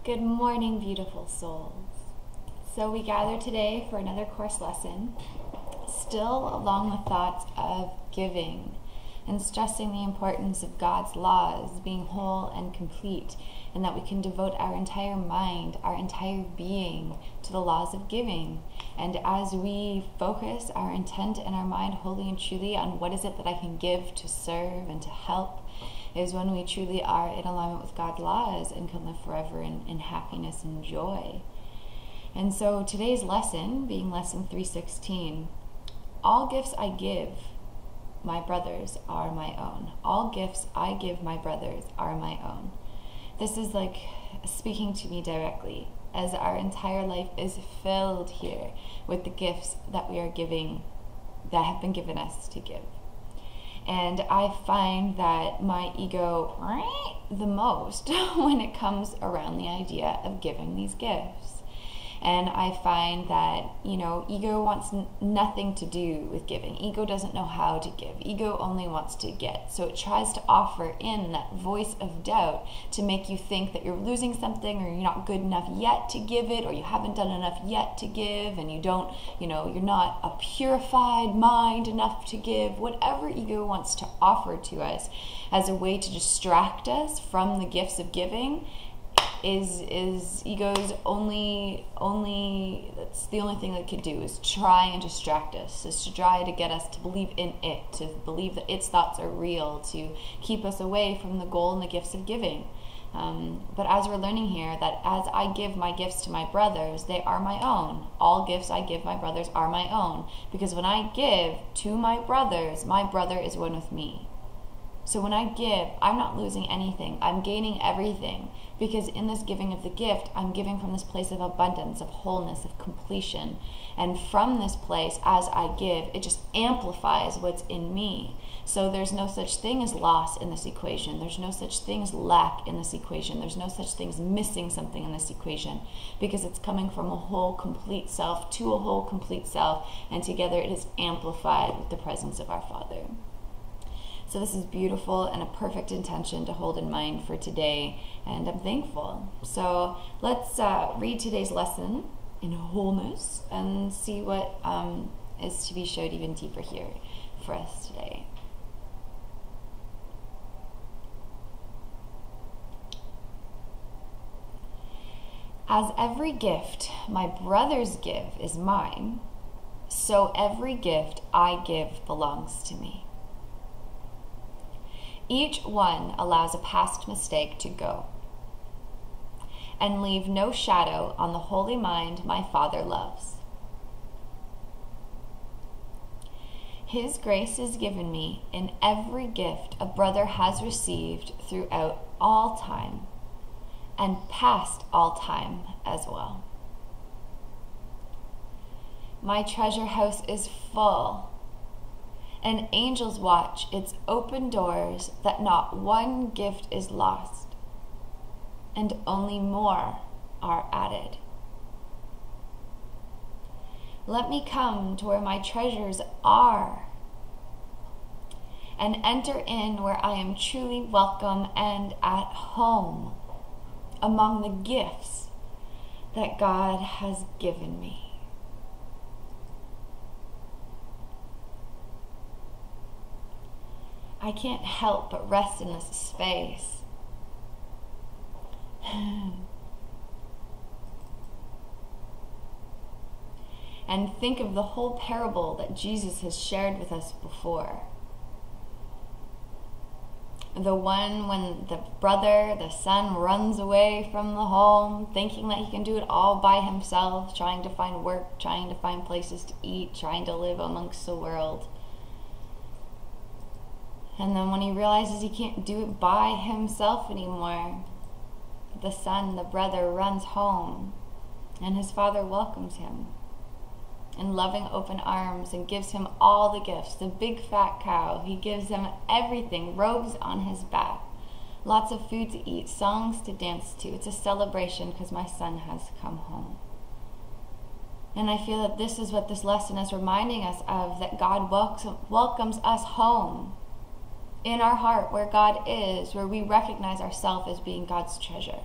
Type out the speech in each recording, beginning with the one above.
Good morning, beautiful souls. So we gather today for another course lesson, still along the thoughts of giving and stressing the importance of God's laws being whole and complete, and that we can devote our entire mind, our entire being to the laws of giving. And as we focus our intent and our mind wholly and truly on what is it that I can give to serve and to help, is when we truly are in alignment with God's laws and can live forever in happiness and joy. And so today's lesson, being lesson 316, all gifts I give my brothers are my own. All gifts I give my brothers are my own. This is like speaking to me directly, as our entire life is filled here with the gifts that we are giving, that have been given us to give. And I find that my ego the most when it comes around the idea of giving these gifts. And I find that, ego wants nothing to do with giving. Ego doesn't know how to give. Ego only wants to get. So it tries to offer in that voice of doubt to make you think that you're losing something, or you're not good enough yet to give it, or you haven't done enough yet to give, and you don't, you're not a purified mind enough to give. Whatever ego wants to offer to us as a way to distract us from the gifts of giving is ego's only that's the only thing that it could do, is try and distract us, is to try to get us to believe in it, to believe that its thoughts are real, to keep us away from the goal and the gifts of giving. But as we're learning here, that as I give my gifts to my brothers, they are my own. All gifts I give my brothers are my own, because when I give to my brothers, my brother is one with me. So when I give, I'm not losing anything. I'm gaining everything, because in this giving of the gift, I'm giving from this place of abundance, of wholeness, of completion. And from this place, as I give, it just amplifies what's in me. So there's no such thing as loss in this equation. There's no such thing as lack in this equation. There's no such thing as missing something in this equation, because it's coming from a whole, complete self to a whole, complete self, and together it is amplified with the presence of our Father. So this is beautiful and a perfect intention to hold in mind for today, and I'm thankful. So let's read today's lesson in wholeness and see what is to be showed even deeper here for us today. As every gift my brothers give is mine, so every gift I give belongs to me. Each one allows a past mistake to go and leave no shadow on the holy mind my Father loves. His grace is given me in every gift a brother has received throughout all time and past all time as well. My treasure house is full, and angels watch its open doors, that not one gift is lost, and only more are added. Let me come to where my treasures are, and enter in where I am truly welcome and at home among the gifts that God has given me. I can't help but rest in this space. And think of the whole parable that Jesus has shared with us before. The one when the son runs away from the home, thinking that he can do it all by himself, trying to find work, trying to find places to eat, trying to live amongst the world. And then when he realizes he can't do it by himself anymore, the son, the brother, runs home, and his father welcomes him in loving open arms and gives him all the gifts. The big fat cow, he gives him everything, robes on his back, lots of food to eat, songs to dance to. It's a celebration because my son has come home. And I feel that this is what this lesson is reminding us of, that God welcomes us home in our heart, where God is, where we recognize ourselves as being God's treasure,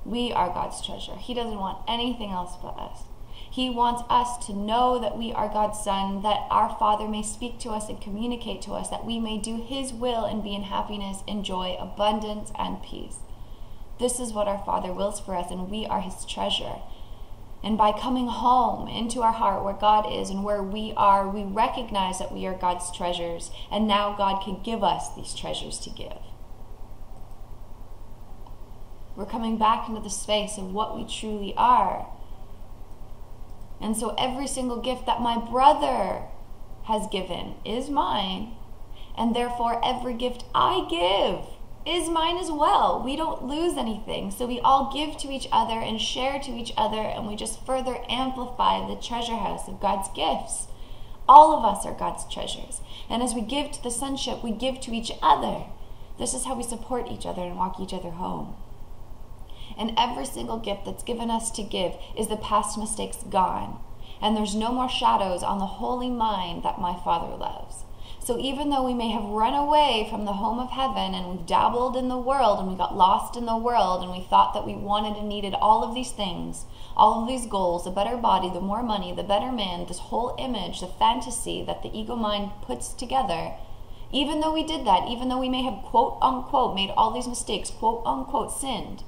We are God's treasure. He doesn't want anything else but us. He wants us to know that we are God's son, that our Father may speak to us and communicate to us, that we may do his will and be in happiness, in joy, abundance, and peace. This is what our Father wills for us, and we are his treasure. And by coming home into our heart where God is and where we are, we recognize that we are God's treasures, and now God can give us these treasures to give. We're coming back into the space of what we truly are. And so every single gift that my brother has given is mine, and therefore every gift I give is mine as well. We don't lose anything, so we all give to each other and share to each other, and we just further amplify the treasure house of God's gifts. All of us are God's treasures, and as we give to the sonship, we give to each other. This is how we support each other and walk each other home. And every single gift that's given us to give is the past mistakes gone. And there's no more shadows on the holy mind that my Father loves. So even though we may have run away from the home of heaven and we've dabbled in the world and we got lost in the world and we thought that we wanted and needed all of these things, all of these goals, the better body, the more money, the better man, this whole image, the fantasy that the ego mind puts together, even though we did that, even though we may have quote unquote made all these mistakes, quote unquote sinned,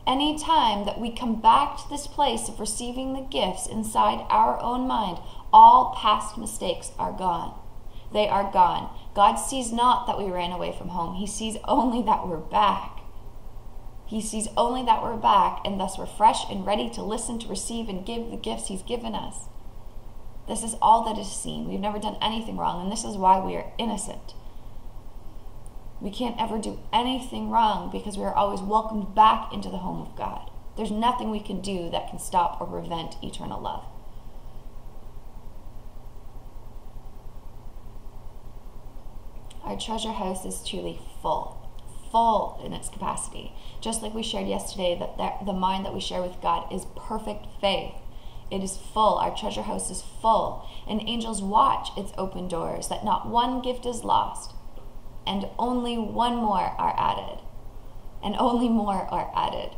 any time that we come back to this place of receiving the gifts inside our own mind, all past mistakes are gone. They are gone. God sees not that we ran away from home. He sees only that we're back. He sees only that we're back, and thus we're fresh and ready to listen, to receive, and give the gifts he's given us. This is all that is seen. We've never done anything wrong, and this is why we are innocent. We can't ever do anything wrong because we are always welcomed back into the home of God. There's nothing we can do that can stop or prevent eternal love. Our treasure house is truly full in its capacity. Just like we shared yesterday, that the mind that we share with God is perfect faith. It is full. Our treasure house is full. And angels watch its open doors, that not one gift is lost. And only one more are added. And only more are added.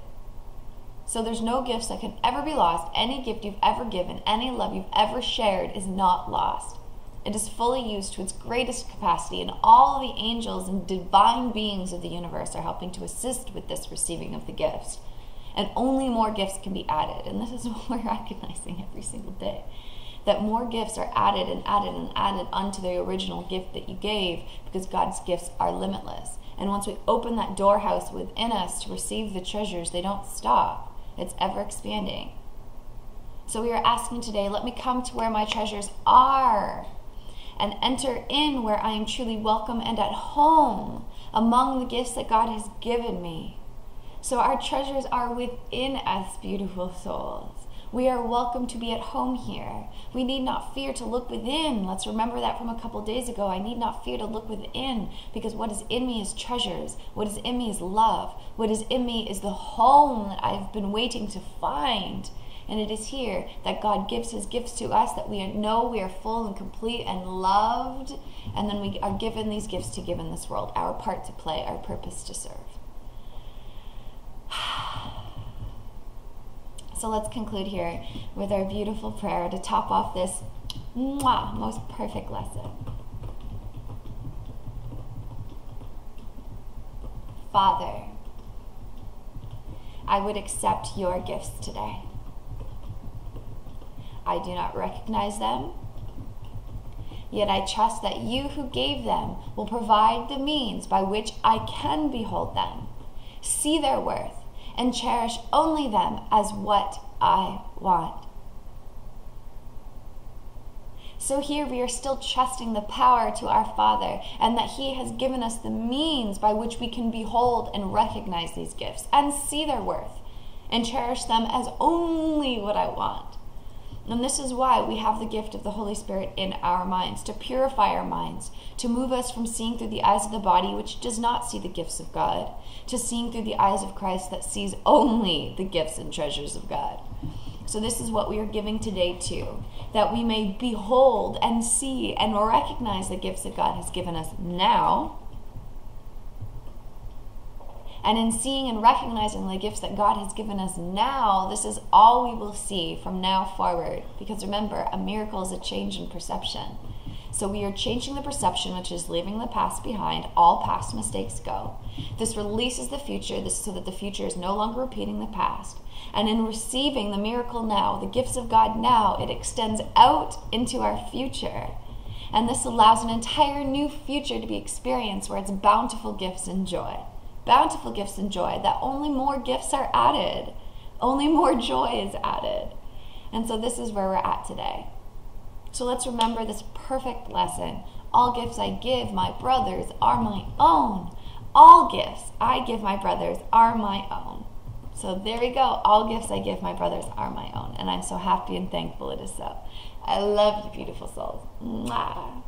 So there's no gifts that can ever be lost. Any gift you've ever given, any love you've ever shared is not lost. It is fully used to its greatest capacity, and all the angels and divine beings of the universe are helping to assist with this receiving of the gifts. And only more gifts can be added. And this is what we're recognizing every single day. That more gifts are added and added and added onto the original gift that you gave, because God's gifts are limitless. And once we open that doorhouse within us to receive the treasures, they don't stop. It's ever expanding. So we are asking today, let me come to where my treasures are and enter in where I am truly welcome and at home among the gifts that God has given me. So our treasures are within us, beautiful souls. We are welcome to be at home here. We need not fear to look within. Let's remember that from a couple days ago. I need not fear to look within, because what is in me is treasures. What is in me is love. What is in me is the home that I've been waiting to find. And it is here that God gives his gifts to us, that we know we are full and complete and loved. And then we are given these gifts to give in this world, our part to play, our purpose to serve. So let's conclude here with our beautiful prayer to top off this most perfect lesson. Father, I would accept your gifts today. I do not recognize them, yet I trust that you who gave them will provide the means by which I can behold them, see their worth, and cherish only them as what I want. So here we are still trusting the power to our Father, and that he has given us the means by which we can behold and recognize these gifts and see their worth and cherish them as only what I want. And this is why we have the gift of the Holy Spirit in our minds, to purify our minds, to move us from seeing through the eyes of the body, which does not see the gifts of God, to seeing through the eyes of Christ that sees only the gifts and treasures of God. So this is what we are giving today too, that we may behold and see and recognize the gifts that God has given us now, And in seeing and recognizing the gifts that God has given us now, this is all we will see from now forward. Because remember, a miracle is a change in perception. So we are changing the perception, which is leaving the past behind. All past mistakes go. This releases the future, so that the future is no longer repeating the past. And in receiving the miracle now, the gifts of God now, it extends out into our future. And this allows an entire new future to be experienced where it's bountiful gifts and joy. Bountiful gifts and joy, that only more gifts are added. Only more joy is added. And so this is where we're at today. So let's remember this perfect lesson. All gifts I give my brothers are my own. All gifts I give my brothers are my own. So there we go. All gifts I give my brothers are my own. And I'm so happy and thankful it is so. I love you, beautiful souls. Mwah.